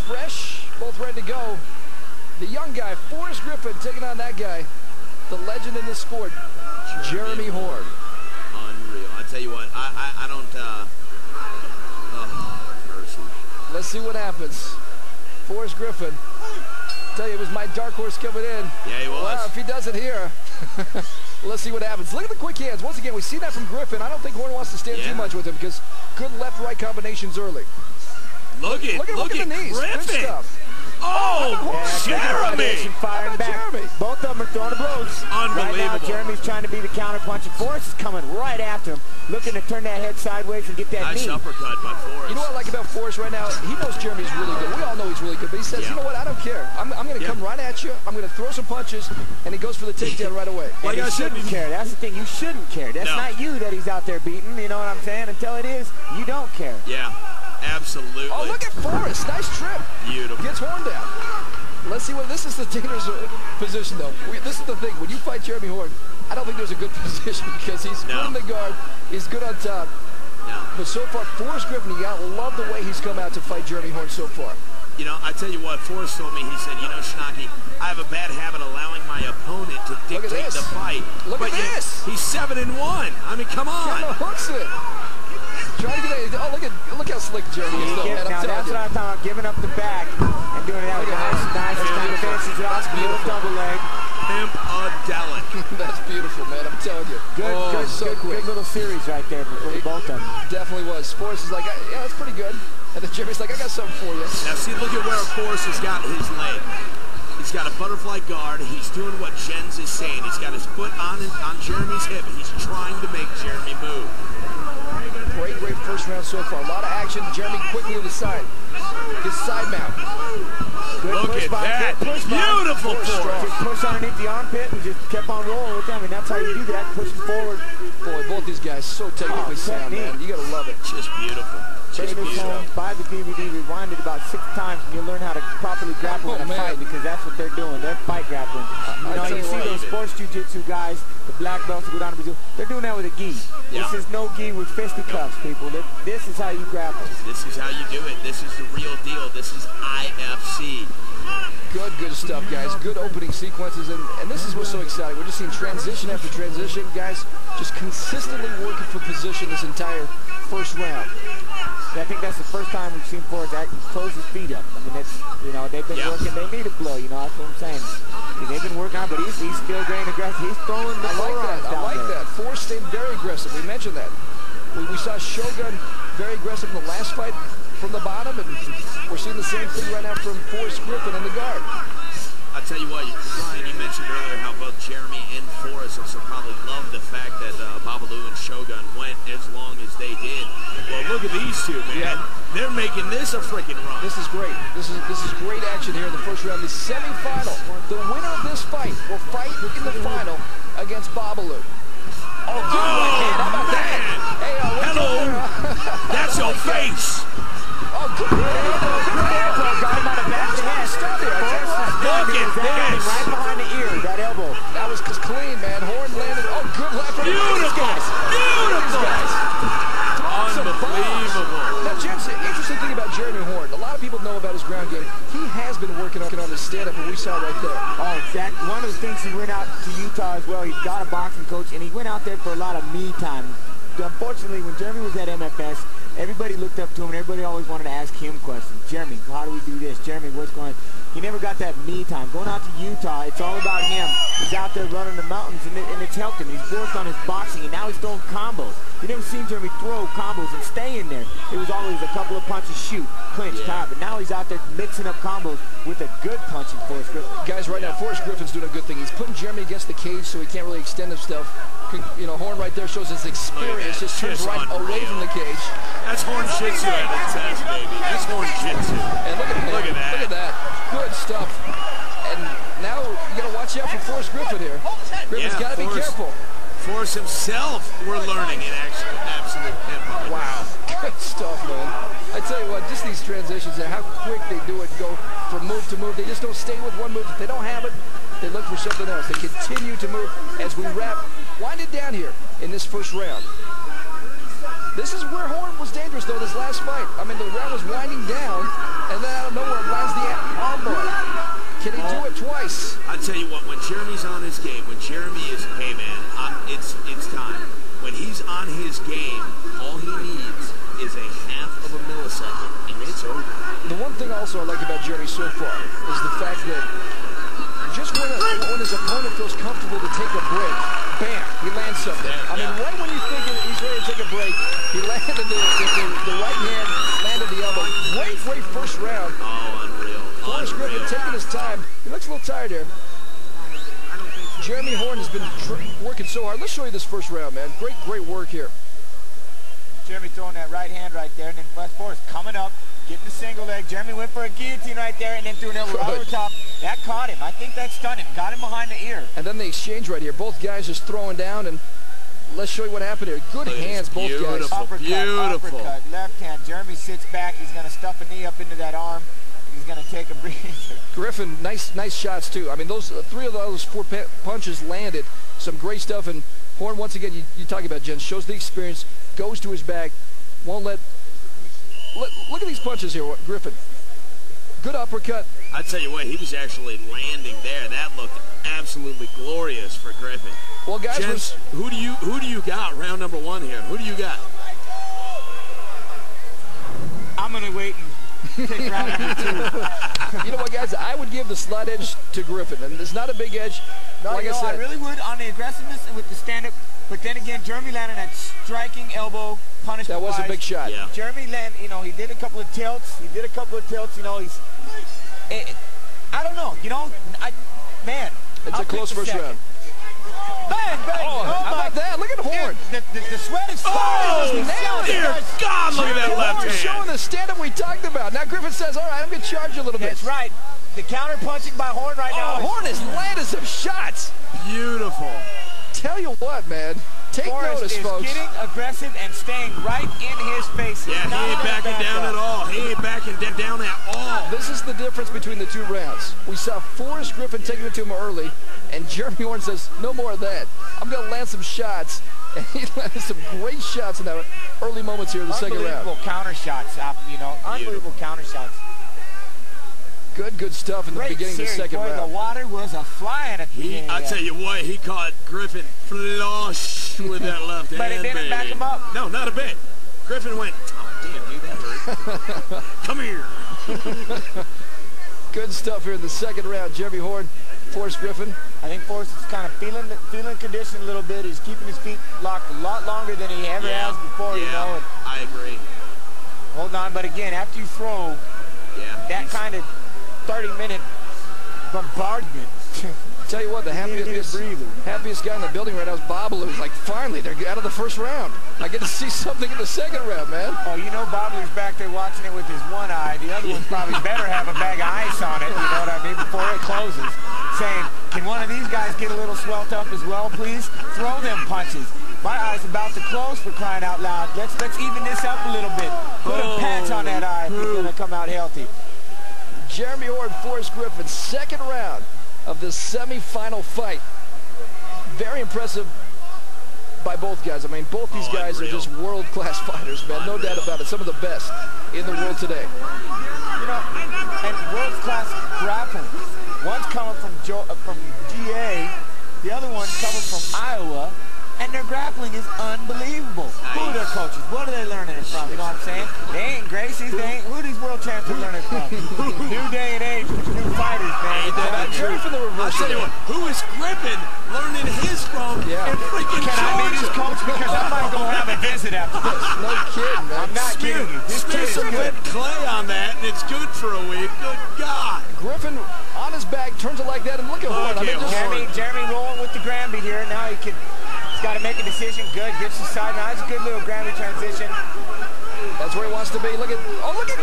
fresh, both ready to go. The young guy, Forrest Griffin, taking on that guy, the legend in this sport, Jeremy Horn. Unreal. I tell you what, I don't, mercy. Let's see what happens. Forrest Griffin. Tell you, it was my dark horse coming in. Yeah, he was. Well, if he does it here, let's see what happens. Look at the quick hands. Once again, we see that from Griffin. I don't think Horn wants to stand too much with him because good left-right combinations early. Look at the knees. Griffin. Good stuff. Oh, Jeremy! Firing back. Jeremy. Both of them are throwing the blows. Unbelievable. Right now, Jeremy's trying to be the counterpunch, and Forrest is coming right after him, looking to turn that head sideways and get that nice knee. uppercut by Forrest. You know what I like about Forrest right now? He knows Jeremy's really good. We all know he's really good, but he says, you know what, I don't care. I'm going to come right at you. I'm going to throw some punches, and he goes for the takedown right away. Like And I you shouldn't care. That's the thing. You shouldn't care. That's not you that he's out there beating. You know what I'm saying? Until it is, you don't care. Yeah, absolutely. Oh, look at Forrest. Nice trip. Beautiful. Gets Horn down. Let's see what this is. The dangerous position, though. This is the thing. When you fight Jeremy Horn, I don't think there's a good position because he's good in the guard. He's good on top. No. But so far, Forrest Griffin, you gotta love the way he's come out to fight Jeremy Horn so far. You know, I tell you what, Forrest told me, he said, you know, Schnocky, I have a bad habit allowing my opponent to dictate the fight. Look at this. He's 7-1. I mean, come on. Kind of hooks it. Trying to get look how slick Jeremy is, though, man. Now, that's what I'm talking about, giving up the back and doing it out with nice kind of finishes it off, little double leg. Pimp-a-delic. That's beautiful, man. I'm telling you. Good little series right there for both of them. Definitely was. Forrest is like, yeah, that's pretty good. And then Jeremy's like, I got something for you. Now, see, look at where Forrest has got his leg. He's got a butterfly guard. He's doing what Jens is saying. He's got his foot on Jeremy's hip. He's trying to make Jeremy move. Great first round so far. A lot of action. Jeremy quickly to the side. His side mount. Look at that. Beautiful force. Just push underneath the armpit and just kept on rolling with them. And that's how you do that. Pushing forward. Boy, both these guys so technically sound, man. You gotta love it. Just beautiful. Take this home, buy the DVD, rewind it about 6 times, and you'll learn how to properly grapple in a fight because that's what they're doing. They're fight grappling. You see those sports jiu-jitsu guys, the black belts who go down to Brazil, they're doing that with a gi. Yeah. This is no gi with fisticuffs, people. This is how you grapple. This is how you do it. This is the real deal. This is IFC. Good stuff, guys. Good opening sequences, and this is what's so exciting. We're just seeing transition after transition. Guys just consistently working for position this entire first round. I think that's the first time we've seen Forrest close his feet up. I mean, that's, they've been working. They need a blow, that's what I'm saying. They've been working on, but he's still very aggressive. He's throwing the forearms down there. I like that. Forrest stayed very aggressive. We mentioned that. We saw Shogun very aggressive in the last fight from the bottom, and we're seeing the same thing right now from Forrest Griffin in the guard. I tell you what, Ryan, you mentioned earlier how both Jeremy and Forrest also probably love the fact that Babalu and Shogun went as long as they did. Well, look at these two, man. Yeah. They're making this a freaking run. This is great. This is great action here in the first round. The semifinal. The winner of this fight will fight in the final against Babalu. Oh, good right hand. How about that? Hey, hello. That's your face. Oh, good hand. Got him on the back of the head. Stop it. Look at this. Right behind the ear, that elbow. That was just clean, man. Horn landed. Oh, good left. Beautiful. Beautiful. Unbelievable. Now, Jens, the interesting thing about Jeremy Horn, a lot of people know about his ground game. He has been working on his stand-up, and we saw right there. Oh, exactly. One of the things he went out to Utah as well. He's got a boxing coach, and he went out there for a lot of me time. Unfortunately, when Jeremy was at MFS, everybody looked up to him, and everybody always wanted to ask him questions. Jeremy, how do we do this? Jeremy, what's going on? He never got that me time. Going out to Utah, it's all about him. He's out there running the mountains, and it's helped him. He's worked on his boxing, and now he's throwing combos. You never seen Jeremy throw combos and stay in there. It was always a couple of punches, shoot, clinch, time. But now he's out there mixing up combos with a good punching Forrest Griffin. Guys, right now, Forrest Griffin's doing a good thing. He's putting Jeremy against the cage so he can't really extend himself. Horn right there shows his experience. Just turns right away from the cage. That's Horn Jitsu at its best, baby. That's Horn Jitsu. And look at that. Look at that. Good stuff. And now you got to watch out for Forrest Griffin here. Griffin's got to be careful. Forrest himself, we're learning in absolute hip-hop. Wow. Good stuff, man. I tell you what, just these transitions and how quick they do it, go from move to move. They just don't stay with one move. If they don't have it, they look for something else. They continue to move as we wind it down here in this first round. This is where Horn was dangerous, though, this last fight. I mean, the round was winding down, and then out of nowhere, his game, all he needs is a half of a millisecond, and it's over. The one thing also I like about Jeremy so far is the fact that just when his opponent feels comfortable to take a break, bam, he lands something. I mean, right when you think he's ready to take a break, he landed the right hand, landed the elbow. Great first round. Oh, unreal. Forrest Griffin taking his time. He looks a little tired here. Jeremy Horn has been working so hard. Let's show you this first round, man. Great work here. Jeremy throwing that right hand right there, and then West Forrest coming up, getting the single leg. Jeremy went for a guillotine right there, and then threw an elbow right over top. That caught him. I think that stunned him. Got him behind the ear. And then they exchange right here. Both guys just throwing down, and let's show you what happened here. Good hands, both guys. Uppercut, left hand. Jeremy sits back. He's going to stuff a knee up into that arm. He's going to take a breather. Griffin, nice shots, too. I mean, those three of those four punches landed. Some great stuff, and Horn, once again, you talk about, Jen, shows the experience, goes to his back, won't let look at these punches here, Griffin. Good uppercut. I tell you what, he was actually landing there. That looked absolutely glorious for Griffin. Well, guys, Jen, who do you got round number one here? Who do you got? I'm going to wait and take round number two. You know what, guys? I would give the slight edge to Griffin, and it's not a big edge. No, like I said, I really would on the aggressiveness and with the stand-up. But then again, Jeremy landed that striking elbow punishment. That was a big shot. Yeah. Jeremy landed, he did a couple of tilts. He's, I don't know, man. It's a close first round. Bang, bang. Oh, how about that? Look at Horn. The sweat is flying. Oh, dear God, look at that left hand. Showing the stand-up we talked about. Now Griffin says, all right, I'm going to charge you a little bit. That's right. The counter-punching by Horn right now. Horn has landed some shots. Beautiful. Tell you what, man. Take notice, folks. Forrest is getting aggressive and staying right in his face. Yeah, he ain't backing down at all. He ain't backing down at all. This is the difference between the two rounds. We saw Forrest Griffin taking it to him early, and Jeremy Horn says, no more of that. I'm going to land some shots. And he landed some great shots in that early moments here in the second round. Unbelievable counter shots, unbelievable counter shots. Good stuff in the beginning of the second round. The water was a-flying at the beginning. I tell you what, he caught Griffin flush with that left hand. But it didn't back him up. No, not a bit. Griffin went, oh, damn, dude, that hurt. Come here. Good stuff here in the second round. Jeremy Horn, Forrest Griffin. I think Forrest is kind of feeling conditioned a little bit. He's keeping his feet locked a lot longer than he ever has before, Yeah, I agree. Hold on, but again, after you throw that kind of 30-minute bombardment. Tell you what, the happiest guy in the building right now is Babalu. He's like, finally, they're out of the first round. I get to see something in the second round, man. Oh, Babalu's back there watching it with his one eye. The other one probably better have a bag of ice on it, you know what I mean, before it closes. Saying, can one of these guys get a little swelled up as well, please? Throw them punches. My eye's about to close, for crying out loud. Let's even this up a little bit. Put a patch on that eye if he's going to come out healthy. Jeremy Horn, Forrest Griffin, second round of this semifinal fight. Very impressive by both guys. I mean, both these guys are just world-class fighters, man. No doubt about it. Some of the best in the world today. And world-class grappling. One's coming from GA, the other one's coming from Iowa, and their grappling is unbelievable. Who are their coaches? What are they learning it from? You know what I'm saying? They ain't Gracie's. Who are these world champions learning from? New day and age with new fighters, man. That's true for the reverse. I'll tell you what, who is Griffin learning his from in freaking Can I meet his coach? Because I might go have a visit after this. No kidding, man. I'm not kidding you. This Smear some wet clay on that, and it's good for a week. Good God. Griffin on his back, turns it like that, and look at Horn. Jeremy rolling with the Granby here. Now he's got to make a decision. Good, gets the side. Now it's a good little Granby transition. That's where he wants to be. Look at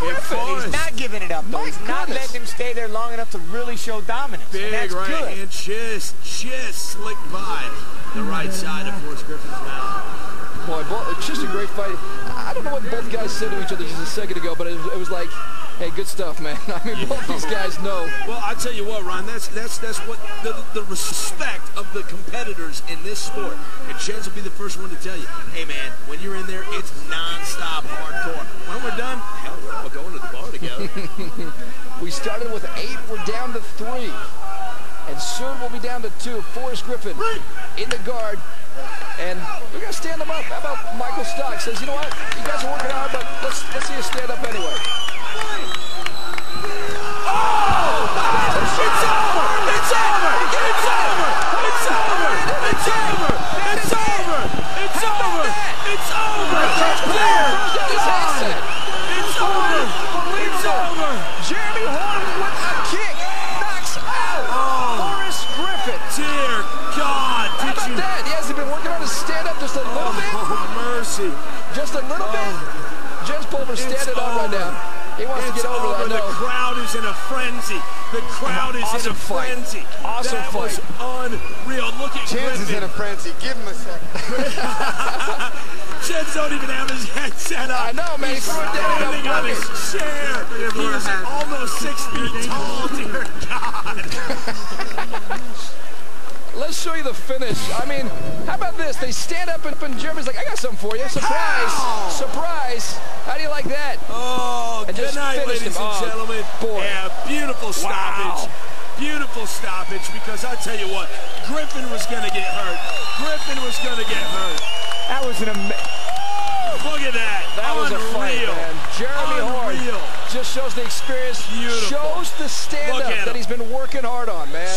Griffin. He's not giving it up. He's not letting him stay there long enough to really show dominance. Big right hand just slicked by the right side of Forrest Griffin's mouth. Boy, just a great fight. I don't know what both guys said to each other just a second ago, but it was like, hey, good stuff, man. I mean, both these guys know. Well, I tell you what, Ron, that's what the respect of the competitors in this sport. And Chance will be the first one to tell you, hey, man, when you're in there, it's nonstop hardcore. When we're done, hell, we're all going to the bar together. We started with 8. We're down to 3. And soon we'll be down to 2. Forrest Griffin in the guard. And we're going to stand them up. How about Michael Stock says, you know what? You guys are working hard, but let's see you stand up anyway. Oh! It's over! It's over! It's over! It's over! It's over! It's over! It's over! It's over! It's clear! It's over! It's over! Jeremy Horn with a kick knocks out Forrest Griffin. Dear God! How about that? He hasn't been working on his stand-up just a little bit. Oh, mercy! Just a little bit. Jens Pulver standing up right now. He wants to get over that. The crowd is in a frenzy. The crowd is in a frenzy. Awesome fight. That was unreal. Look at Jens is in a frenzy. Give him a second. Jens don't even have his head set up. I know, man. He's standing on his chair. He is almost 6 feet tall, dear God. Let's show you the finish. I mean, how about this? They stand up and Jeremy's like, I got something for you. Surprise. Surprise. How do you like that? Oh, and good night, ladies and gentlemen. Boy. Yeah, beautiful stoppage. Wow. Beautiful stoppage, because I'll tell you what, Griffin was going to get hurt. Griffin was going to get hurt. That was an Look at that. That was a fight, man. Jeremy Horn just shows the experience, Beautiful. shows the stand-up that he's been working hard on, man.